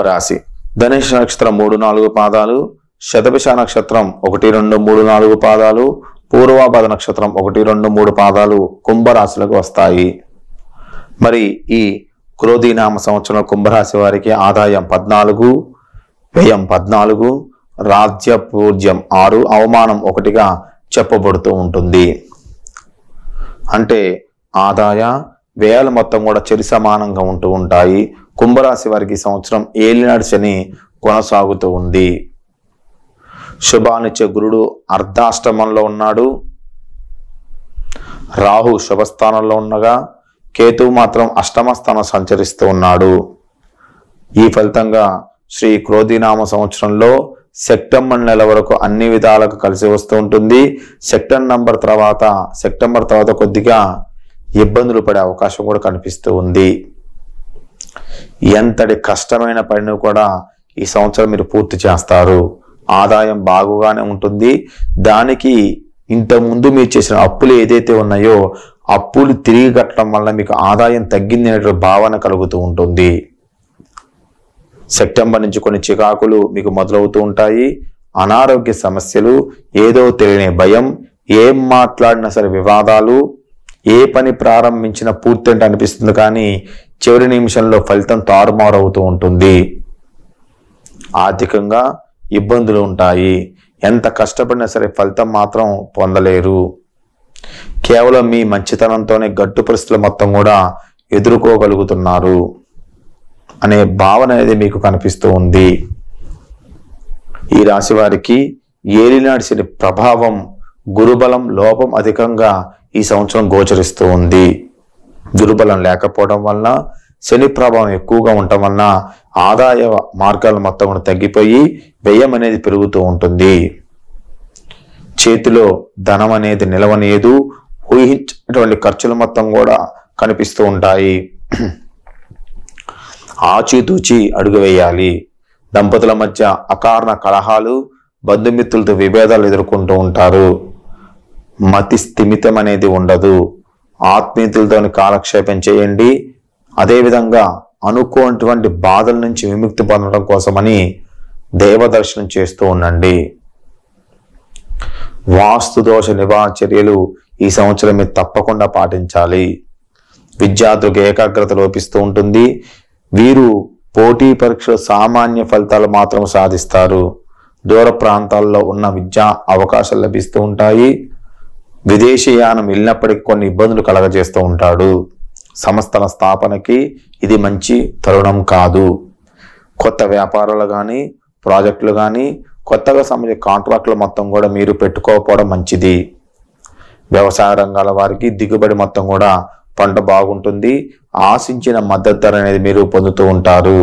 కుంభరాశి ధనుష నక్షత్రం 3-4 పాదాలు, శతభిష నక్షత్రం 1-2-3-4 పాదాలు, పూర్వాభాద్ర నక్షత్రం 1-2-3 పాదాలు కుంభరాశులకు వస్తాయి. మరి ఈ క్రోధీనామ సంవత్సరం కుంభరాశి వారికి ఆదాయం 14, వ్యయం 14, రాజ్య పూజ్యం 6, అవమానం 1గా చెప్పబడుతూ ఉంటుంది. అంటే ఆదాయ వ్యయాలు మొత్తం కూడా చెరి సమానంగా ఉంటూ ఉంటాయి. కుంభరాశి వారికి సంవత్సరం ఏలినాడు శని కొనసాగుతూ ఉంది. శుభాన్నిచ్చే గురుడు అర్ధాష్టమంలో ఉన్నాడు. రాహు శుభస్థానంలో ఉండగా కేతువు మాత్రం అష్టమ స్థానం సంచరిస్తూ ఉన్నాడు. ఈ ఫలితంగా శ్రీ క్రోధీనామ సంవత్సరంలో సెప్టెంబర్ నెల వరకు అన్ని విధాలకు కలిసి వస్తూ ఉంటుంది. సెప్టెంబర్ తర్వాత కొద్దిగా ఇబ్బందులు పడే అవకాశం కూడా కనిపిస్తూ ఉంది. ఎంతటి కష్టమైన పనిని కూడా ఈ సంవత్సరం మీరు పూర్తి చేస్తారు. ఆదాయం బాగుగానే ఉంటుంది. దానికి ఇంతకుముందు మీరు చేసిన అప్పులు ఏదైతే ఉన్నాయో అప్పులు తిరిగి కట్టడం వల్ల మీకు ఆదాయం తగ్గింది అనే భావన కలుగుతూ ఉంటుంది. సెప్టెంబర్ నుంచి కొన్ని చికాకులు మీకు మొదలవుతూ ఉంటాయి. అనారోగ్య సమస్యలు, ఏదో తెలియని భయం, ఏం మాట్లాడినా సరే వివాదాలు, ఏ పని ప్రారంభించినా పూర్తి అంటే అనిపిస్తుంది కానీ చివరి నిమిషంలో ఫలితం తారుమారు అవుతూ ఉంటుంది. ఆర్థికంగా ఇబ్బందులు ఉంటాయి. ఎంత కష్టపడినా సరే ఫలితం మాత్రం పొందలేరు. కేవలం మీ మంచితనంతోనే గట్టు పరిస్థితులు మొత్తం కూడా ఎదుర్కోగలుగుతున్నారు అనే భావన అనేది మీకు కనిపిస్తూ ఉంది. ఈ రాశి వారికి ఏలినాటి శని ప్రభావం, గురుబలం లోపం అధికంగా ఈ సంవత్సరం గోచరిస్తూ ఉంది. గురుబలం లేకపోవడం వలన, శని ప్రభావం ఎక్కువగా ఉండటం వలన ఆదాయ మార్గాలు మొత్తం కూడా తగ్గిపోయి వ్యయం అనేది పెరుగుతూ ఉంటుంది. చేతిలో ధనం అనేది నిలవనేదు. ఊహించినటువంటి ఖర్చులు మొత్తం కూడా కనిపిస్తూ ఉంటాయి. ఆచితూచి అడుగు వేయాలి. దంపతుల మధ్య అకారణ కలహాలు, బంధుమిత్రులతో విభేదాలు ఎదుర్కొంటూ ఉంటారు. మతి స్థిమితం అనేది ఉండదు. ఆత్మీయులతో కాలక్షేపం చేయండి. అదేవిధంగా అనుకోనటువంటి బాధల నుంచి విముక్తి పొందడం కోసమని దేవదర్శనం చేస్తూ ఉండండి. వాస్తు దోష నివారణ చర్యలు ఈ సంవత్సరం మీరు తప్పకుండా పాటించాలి. విద్యార్థులకు ఏకాగ్రత లోపిస్తూ ఉంటుంది. వీరు పోటీ పరీక్షలు సామాన్య ఫలితాలు మాత్రం సాధిస్తారు. దూర ప్రాంతాల్లో ఉన్న విద్యా అవకాశాలు లభిస్తూ ఉంటాయి. విదేశీయానం వెళ్ళినప్పటికీ కొన్ని ఇబ్బందులు కలగజేస్తూ ఉంటాడు. సంస్థల స్థాపనకి ఇది మంచి తరుణం కాదు. కొత్త వ్యాపారాలు కానీ, ప్రాజెక్టులు కానీ, కొత్తగా సంబంధించిన కాంట్రాక్టులు మొత్తం కూడా మీరు పెట్టుకోకపోవడం మంచిది. వ్యవసాయ రంగాల వారికి దిగుబడి మొత్తం కూడా పంట బాగుంటుంది. ఆశించిన మద్దతు ధర అనేది మీరు పొందుతూ ఉంటారు.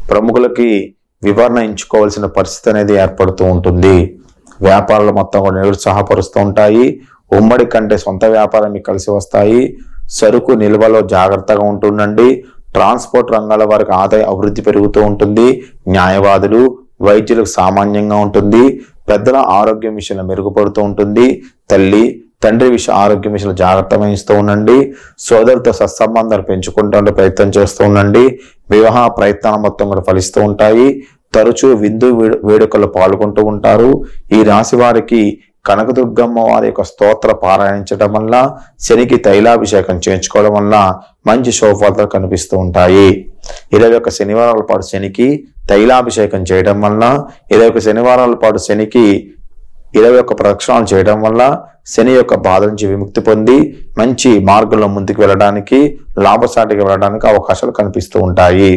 ప్రముఖులకి వివరణ ఎంచుకోవాల్సిన పరిస్థితి అనేది ఏర్పడుతూ ఉంటుంది. వ్యాపారాలు మొత్తం కూడా నిరుత్సాహపరుస్తూ ఉంటాయి. ఉమ్మడి కంటే సొంత వ్యాపారం మీకు కలిసి వస్తాయి. సరుకు నిల్వలో జాగ్రత్తగా ఉంటుండండి. ట్రాన్స్పోర్ట్ రంగాల వారికి ఆదాయ అభివృద్ధి పెరుగుతూ ఉంటుంది. న్యాయవాదులు, వైద్యులకు సామాన్యంగా ఉంటుంది. పెద్దల ఆరోగ్యం విషయంలో మెరుగుపడుతూ ఉంటుంది. తల్లి, తండ్రి ఆరోగ్యం విషయంలో జాగ్రత్త వహిస్తూ ఉండండి. సోదరులతో సత్సంబంధాలు పెంచుకుంటూ ప్రయత్నం చేస్తూ ఉండండి. వివాహ ప్రయత్నాలు మొత్తం కూడా ఫలిస్తూ ఉంటాయి. తరచూ విందు వేడుకల్లో పాల్గొంటూ ఉంటారు. ఈ రాశి వారికి కనకదుర్గమ్మ వారి యొక్క స్తోత్ర పారాయణించడం వల్ల, శనికి తైలాభిషేకం చేయించుకోవడం వల్ల మంచి శుభఫలితాలు కనిపిస్తూ ఉంటాయి. 21 శనివారాల పాటు శనికి తైలాభిషేకం చేయడం వల్ల, 21 శనివారాల పాటు శనికి 21 ప్రదక్షిణాలు చేయడం వల్ల శని యొక్క బాధ నుంచి విముక్తి పొంది మంచి మార్గంలో ముందుకు వెళ్ళడానికి, లాభసాటిగా వెళ్ళడానికి అవకాశాలు కనిపిస్తూ ఉంటాయి.